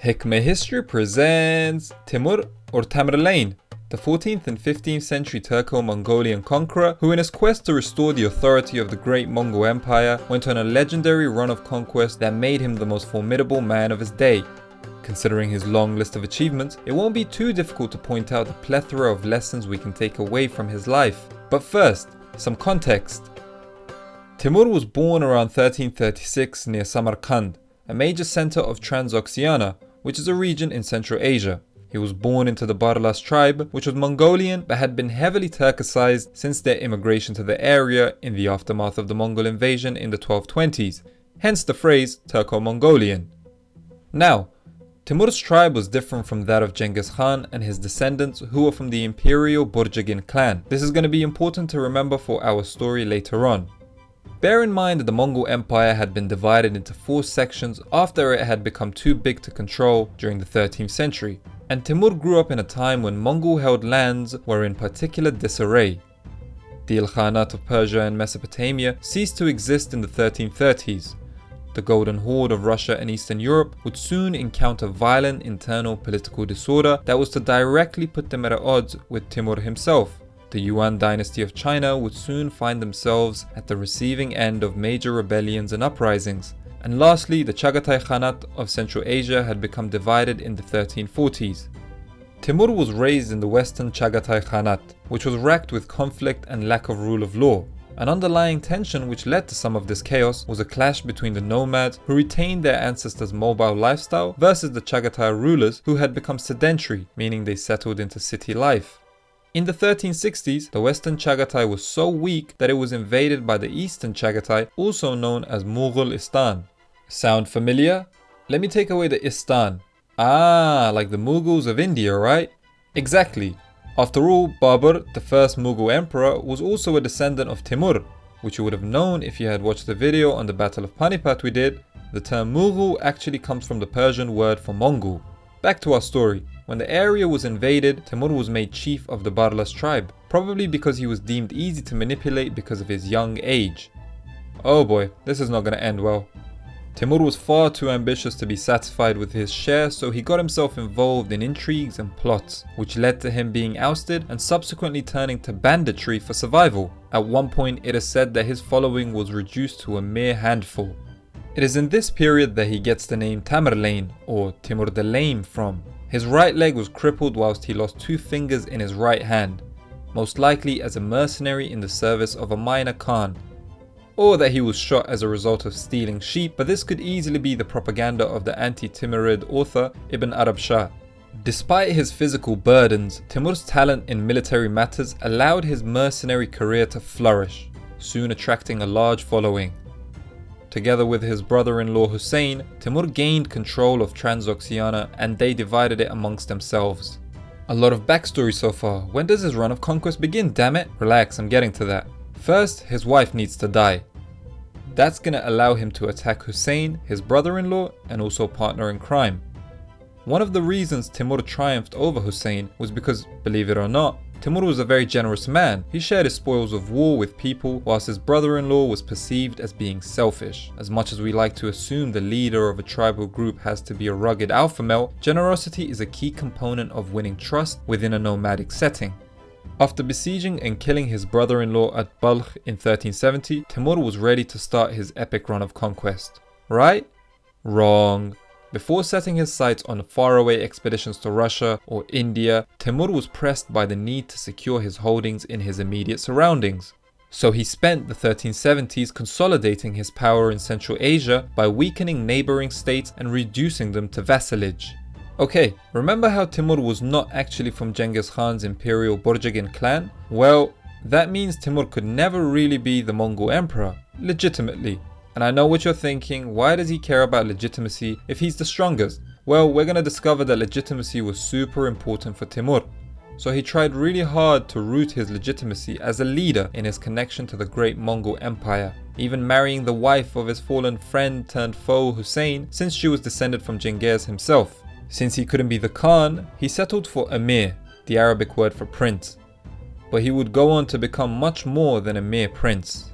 Hikmah History presents Timur or Tamerlane, the 14th and 15th century Turco-Mongolian conqueror who in his quest to restore the authority of the great Mongol Empire went on a legendary run of conquest that made him the most formidable man of his day. Considering his long list of achievements, it won't be too difficult to point out the plethora of lessons we can take away from his life. But first, some context. Timur was born around 1336 near Samarkand, a major centre of Transoxiana, which is a region in Central Asia. He was born into the Barlas tribe, which was Mongolian but had been heavily Turkicized since their immigration to the area in the aftermath of the Mongol invasion in the 1220s, hence the phrase Turco-Mongolian. Now, Timur's tribe was different from that of Genghis Khan and his descendants who were from the imperial Burjagin clan. This is going to be important to remember for our story later on. Bear in mind that the Mongol Empire had been divided into 4 sections after it had become too big to control during the 13th century, and Timur grew up in a time when Mongol-held lands were in particular disarray. The Ilkhanate of Persia and Mesopotamia ceased to exist in the 1330s. The Golden Horde of Russia and Eastern Europe would soon encounter violent internal political disorder that was to directly put them at odds with Timur himself. The Yuan dynasty of China would soon find themselves at the receiving end of major rebellions and uprisings. And lastly, the Chagatai Khanate of Central Asia had become divided in the 1340s. Timur was raised in the western Chagatai Khanate, which was racked with conflict and lack of rule of law. An underlying tension which led to some of this chaos was a clash between the nomads who retained their ancestors' mobile lifestyle versus the Chagatai rulers who had become sedentary, meaning they settled into city life. In the 1360s, the western Chagatai was so weak that it was invaded by the eastern Chagatai, also known as Mughal-istan. Sound familiar? Let me take away the Istan. Ah, like the Mughals of India, right? Exactly. After all, Babur, the first Mughal emperor, was also a descendant of Timur, which you would have known if you had watched the video on the Battle of Panipat we did. The term Mughal actually comes from the Persian word for Mongol. Back to our story. When the area was invaded, Timur was made chief of the Barlas tribe, probably because he was deemed easy to manipulate because of his young age. Oh boy, this is not going to end well. Timur was far too ambitious to be satisfied with his share, so he got himself involved in intrigues and plots, which led to him being ousted and subsequently turning to banditry for survival. At one point, it is said that his following was reduced to a mere handful. It is in this period that he gets the name Tamerlane, or Timur the Lame, from. His right leg was crippled whilst he lost 2 fingers in his right hand, most likely as a mercenary in the service of a minor Khan. Or that he was shot as a result of stealing sheep, but this could easily be the propaganda of the anti-Timurid author Ibn Arab Shah. Despite his physical burdens, Timur's talent in military matters allowed his mercenary career to flourish, soon attracting a large following. Together with his brother-in-law Hussein, Timur gained control of Transoxiana and they divided it amongst themselves. A lot of backstory so far. When does his run of conquest begin, damn it? Relax, I'm getting to that. First, his wife needs to die. That's gonna allow him to attack Hussein, his brother-in-law, and also partner in crime. One of the reasons Timur triumphed over Hussein was because, believe it or not, Timur was a very generous man. He shared his spoils of war with people, whilst his brother-in-law was perceived as being selfish. As much as we like to assume the leader of a tribal group has to be a rugged alpha male, generosity is a key component of winning trust within a nomadic setting. After besieging and killing his brother-in-law at Balkh in 1370, Timur was ready to start his epic run of conquest. Right? Wrong. Before setting his sights on faraway expeditions to Russia or India, Timur was pressed by the need to secure his holdings in his immediate surroundings. So he spent the 1370s consolidating his power in Central Asia by weakening neighbouring states and reducing them to vassalage. Okay, remember how Timur was not actually from Genghis Khan's imperial Burjagin clan? Well, that means Timur could never really be the Mongol emperor, legitimately. And I know what you're thinking, why does he care about legitimacy if he's the strongest? Well, we're gonna discover that legitimacy was super important for Timur. So he tried really hard to root his legitimacy as a leader in his connection to the great Mongol Empire, even marrying the wife of his fallen friend turned foe Hussein, since she was descended from Genghis himself. Since he couldn't be the Khan, he settled for Emir, the Arabic word for prince. But he would go on to become much more than a mere prince.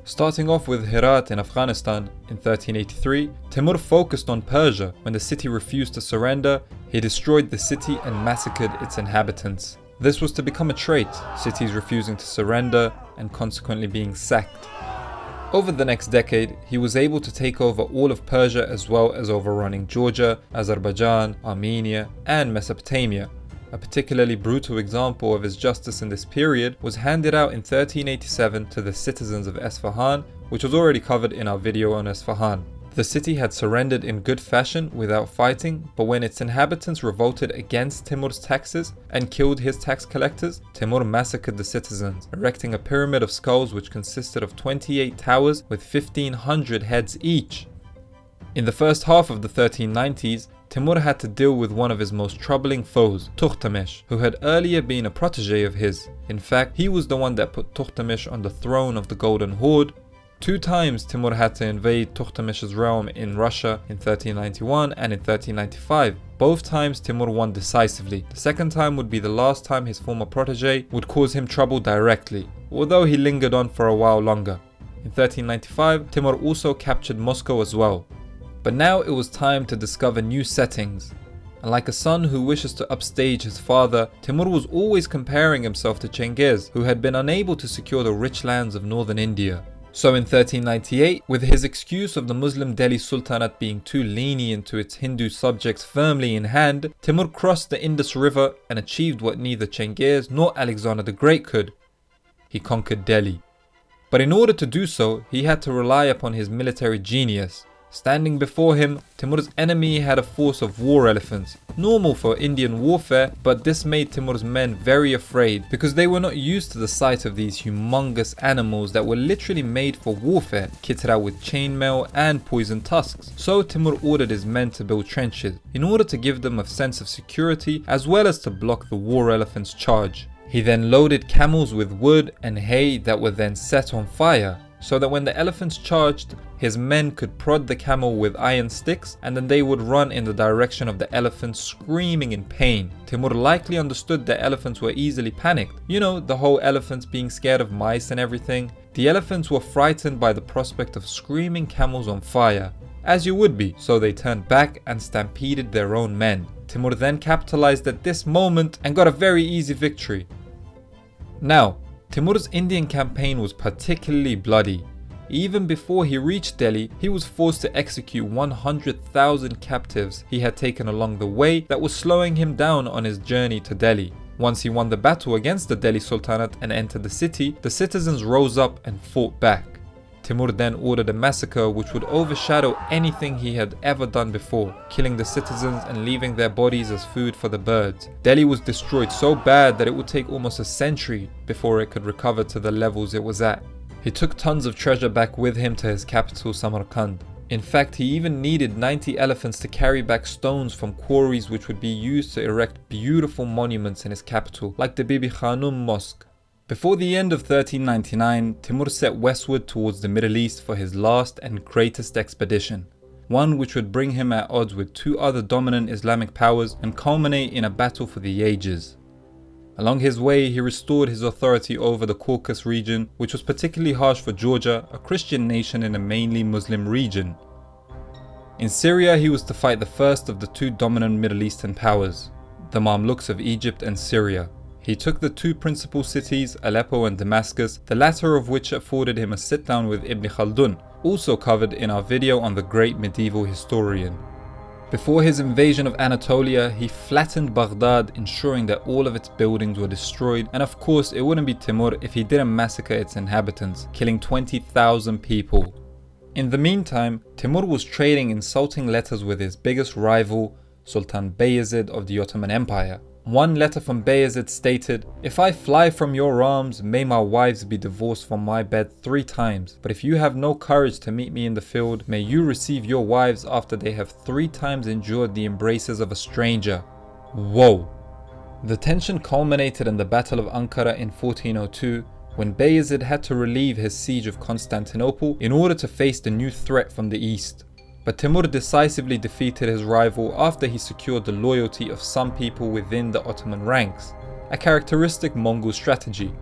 Starting off with Herat in Afghanistan in 1383, Timur focused on Persia. When the city refused to surrender, he destroyed the city and massacred its inhabitants. This was to become a trait, cities refusing to surrender and consequently being sacked. Over the next decade, he was able to take over all of Persia as well as overrunning Georgia, Azerbaijan, Armenia, and Mesopotamia. A particularly brutal example of his justice in this period was handed out in 1387 to the citizens of Esfahan, which was already covered in our video on Esfahan. The city had surrendered in good fashion without fighting, but when its inhabitants revolted against Timur's taxes and killed his tax collectors, Timur massacred the citizens, erecting a pyramid of skulls which consisted of 28 towers with 1,500 heads each. In the first half of the 1390s, Timur had to deal with one of his most troubling foes, Tokhtamesh, who had earlier been a protege of his. In fact, he was the one that put Tokhtamesh on the throne of the Golden Horde. 2 times Timur had to invade Tokhtamesh's realm in Russia in 1391 and in 1395. Both times Timur won decisively. The second time would be the last time his former protege would cause him trouble directly, although he lingered on for a while longer. In 1395, Timur also captured Moscow as well. But now it was time to discover new settings. And like a son who wishes to upstage his father, Timur was always comparing himself to Cengiz, who had been unable to secure the rich lands of northern India. So in 1398, with his excuse of the Muslim Delhi Sultanate being too lenient to its Hindu subjects firmly in hand, Timur crossed the Indus River and achieved what neither Cengiz nor Alexander the Great could. He conquered Delhi. But in order to do so, he had to rely upon his military genius. Standing before him, Timur's enemy had a force of war elephants, normal for Indian warfare, but this made Timur's men very afraid because they were not used to the sight of these humongous animals that were literally made for warfare, kitted out with chainmail and poison tusks. So Timur ordered his men to build trenches in order to give them a sense of security as well as to block the war elephants' charge. He then loaded camels with wood and hay that were then set on fire, so that when the elephants charged, his men could prod the camel with iron sticks and then they would run in the direction of the elephants screaming in pain. Timur likely understood that elephants were easily panicked. You know, the whole elephants being scared of mice and everything. The elephants were frightened by the prospect of screaming camels on fire, as you would be, so they turned back and stampeded their own men. Timur then capitalized at this moment and got a very easy victory. Now, Timur's Indian campaign was particularly bloody. Even before he reached Delhi, he was forced to execute 100,000 captives he had taken along the way that was slowing him down on his journey to Delhi. Once he won the battle against the Delhi Sultanate and entered the city, the citizens rose up and fought back. Timur then ordered a massacre which would overshadow anything he had ever done before, killing the citizens and leaving their bodies as food for the birds. Delhi was destroyed so bad that it would take almost a century before it could recover to the levels it was at. He took tons of treasure back with him to his capital Samarkand. In fact, he even needed 90 elephants to carry back stones from quarries which would be used to erect beautiful monuments in his capital, like the Bibi Khanum Mosque. Before the end of 1399, Timur set westward towards the Middle East for his last and greatest expedition, one which would bring him at odds with 2 other dominant Islamic powers and culminate in a battle for the ages. Along his way, he restored his authority over the Caucasus region, which was particularly harsh for Georgia, a Christian nation in a mainly Muslim region. In Syria, he was to fight the first of the 2 dominant Middle Eastern powers, the Mamluks of Egypt and Syria. He took the 2 principal cities, Aleppo and Damascus, the latter of which afforded him a sit-down with Ibn Khaldun, also covered in our video on the great medieval historian. Before his invasion of Anatolia, he flattened Baghdad, ensuring that all of its buildings were destroyed, and of course it wouldn't be Timur if he didn't massacre its inhabitants, killing 20,000 people. In the meantime, Timur was trading insulting letters with his biggest rival, Sultan Bayezid of the Ottoman Empire. One letter from Bayezid stated, "If I fly from your arms, may my wives be divorced from my bed 3 times. But if you have no courage to meet me in the field, may you receive your wives after they have 3 times endured the embraces of a stranger." Whoa! The tension culminated in the Battle of Ankara in 1402, when Bayezid had to relieve his siege of Constantinople in order to face the new threat from the east. But Timur decisively defeated his rival after he secured the loyalty of some people within the Ottoman ranks, a characteristic Mongol strategy.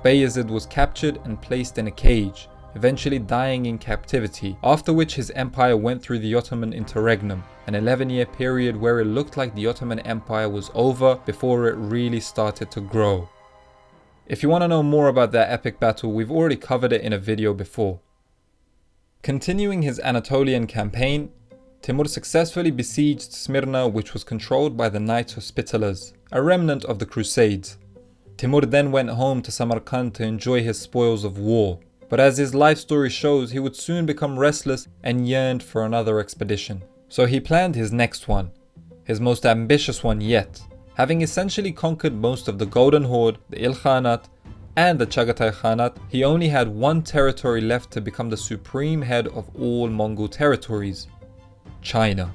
Bayezid was captured and placed in a cage, eventually dying in captivity, after which his empire went through the Ottoman interregnum, an 11-year period where it looked like the Ottoman Empire was over before it really started to grow. If you want to know more about that epic battle, we've already covered it in a video before. Continuing his Anatolian campaign, Timur successfully besieged Smyrna, which was controlled by the Knights Hospitallers, a remnant of the Crusades. Timur then went home to Samarkand to enjoy his spoils of war, but as his life story shows, he would soon become restless and yearned for another expedition. So he planned his next one, his most ambitious one yet. Having essentially conquered most of the Golden Horde, the Il Khanate, and the Chagatai Khanate, he only had one territory left to become the supreme head of all Mongol territories: China.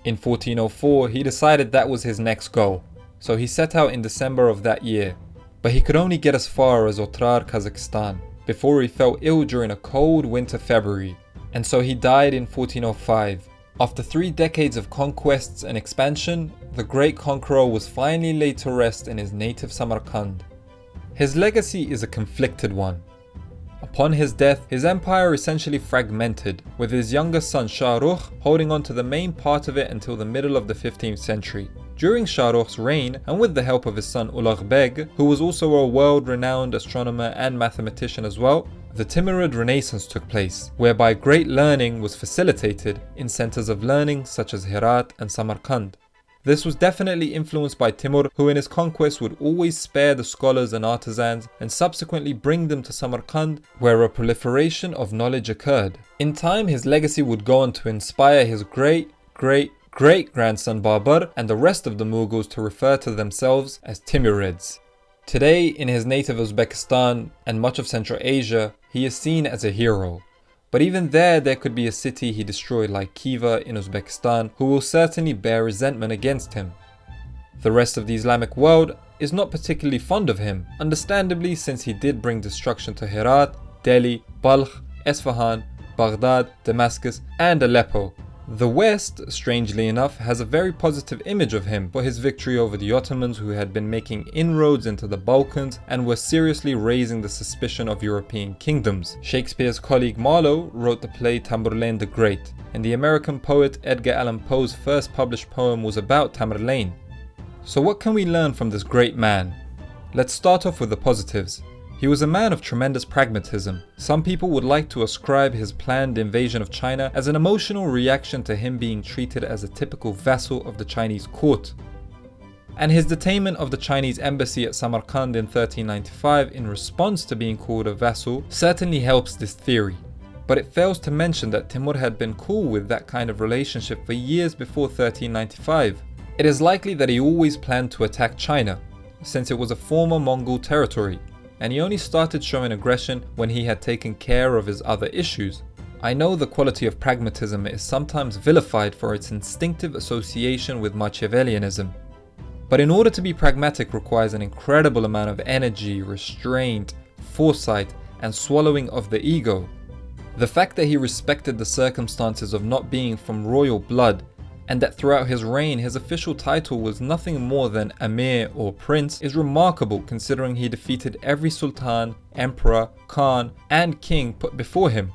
In 1404, he decided that was his next goal, so he set out in December of that year. But he could only get as far as Otrar, Kazakhstan, before he fell ill during a cold winter February, and so he died in 1405. After 3 decades of conquests and expansion, the great conqueror was finally laid to rest in his native Samarkand. His legacy is a conflicted one. Upon his death, his empire essentially fragmented, with his younger son Shah Rukh holding on to the main part of it until the middle of the 15th century. During Shah Rukh's reign, and with the help of his son Ulugh Beg, who was also a world-renowned astronomer and mathematician as well, the Timurid Renaissance took place, whereby great learning was facilitated in centers of learning such as Herat and Samarkand. This was definitely influenced by Timur, who in his conquest would always spare the scholars and artisans and subsequently bring them to Samarkand, where a proliferation of knowledge occurred. In time, his legacy would go on to inspire his great-great-great-grandson Babur and the rest of the Mughals to refer to themselves as Timurids. Today, in his native Uzbekistan and much of Central Asia, he is seen as a hero. But even there could be a city he destroyed like Khiva in Uzbekistan who will certainly bear resentment against him. The rest of the Islamic world is not particularly fond of him, understandably, since he did bring destruction to Herat, Delhi, Balkh, Esfahan, Baghdad, Damascus and Aleppo. The West, strangely enough, has a very positive image of him for his victory over the Ottomans, who had been making inroads into the Balkans and were seriously raising the suspicion of European kingdoms. Shakespeare's colleague Marlowe wrote the play Tamerlane the Great, and the American poet Edgar Allan Poe's first published poem was about Tamerlane. So what can we learn from this great man? Let's start off with the positives. He was a man of tremendous pragmatism. Some people would like to ascribe his planned invasion of China as an emotional reaction to him being treated as a typical vassal of the Chinese court. And his detainment of the Chinese embassy at Samarkand in 1395 in response to being called a vassal certainly helps this theory. But it fails to mention that Timur had been cool with that kind of relationship for years before 1395. It is likely that he always planned to attack China, since it was a former Mongol territory, and he only started showing aggression when he had taken care of his other issues. I know the quality of pragmatism is sometimes vilified for its instinctive association with Machiavellianism, but in order to be pragmatic requires an incredible amount of energy, restraint, foresight, and swallowing of the ego. The fact that he respected the circumstances of not being from royal blood, and that throughout his reign his official title was nothing more than Amir or Prince, is remarkable considering he defeated every Sultan, Emperor, Khan and King put before him.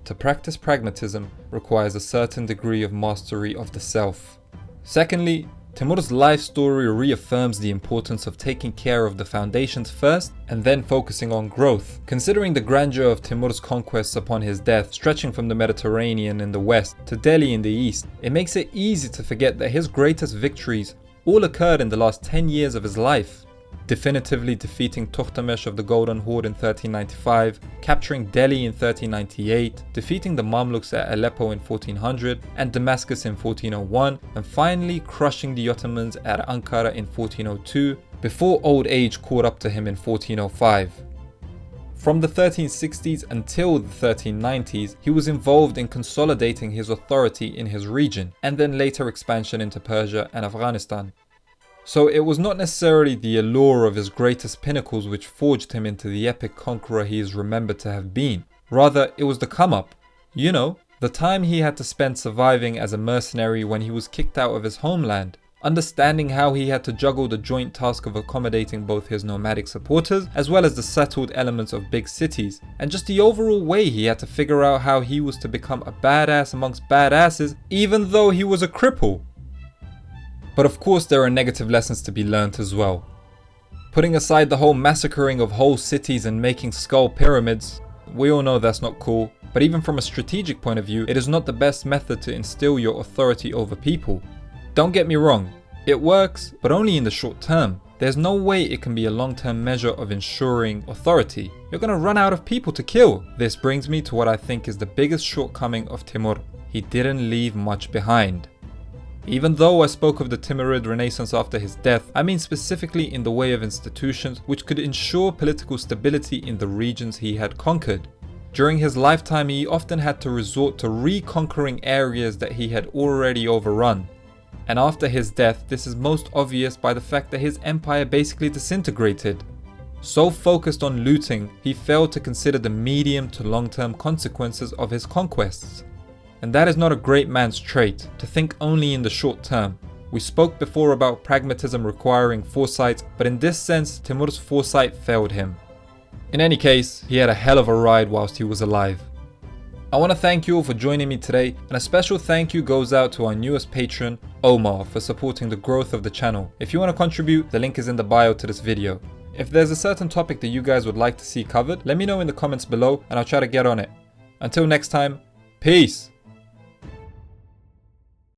To practice pragmatism requires a certain degree of mastery of the self. Secondly, Timur's life story reaffirms the importance of taking care of the foundations first and then focusing on growth. Considering the grandeur of Timur's conquests upon his death, stretching from the Mediterranean in the west to Delhi in the east, it makes it easy to forget that his greatest victories all occurred in the last 10 years of his life. Definitively defeating Tokhtamesh of the Golden Horde in 1395, capturing Delhi in 1398, defeating the Mamluks at Aleppo in 1400 and Damascus in 1401, and finally crushing the Ottomans at Ankara in 1402, before old age caught up to him in 1405. From the 1360s until the 1390s, he was involved in consolidating his authority in his region, and then later expansion into Persia and Afghanistan. So it was not necessarily the allure of his greatest pinnacles which forged him into the epic conqueror he is remembered to have been. Rather, it was the come-up. You know, the time he had to spend surviving as a mercenary when he was kicked out of his homeland. understanding how he had to juggle the joint task of accommodating both his nomadic supporters as well as the settled elements of big cities, and just the overall way he had to figure out how he was to become a badass amongst badasses even though he was a cripple. But of course there are negative lessons to be learnt as well. Putting aside the whole massacring of whole cities and making skull pyramids, we all know that's not cool, but even from a strategic point of view, it is not the best method to instill your authority over people. Don't get me wrong, it works, but only in the short term. There's no way it can be a long-term measure of ensuring authority. You're gonna run out of people to kill. This brings me to what I think is the biggest shortcoming of Timur. He didn't leave much behind. Even though I spoke of the Timurid renaissance after his death, I mean specifically in the way of institutions which could ensure political stability in the regions he had conquered. During his lifetime, he often had to resort to reconquering areas that he had already overrun. And after his death, this is most obvious by the fact that his empire basically disintegrated. So focused on looting, he failed to consider the medium to long-term consequences of his conquests. And that is not a great man's trait, to think only in the short term. We spoke before about pragmatism requiring foresight, but in this sense, Timur's foresight failed him. In any case, he had a hell of a ride whilst he was alive. I want to thank you all for joining me today, and a special thank you goes out to our newest patron, Omar, for supporting the growth of the channel. If you want to contribute, the link is in the bio to this video. If there's a certain topic that you guys would like to see covered, let me know in the comments below and I'll try to get on it. Until next time, peace!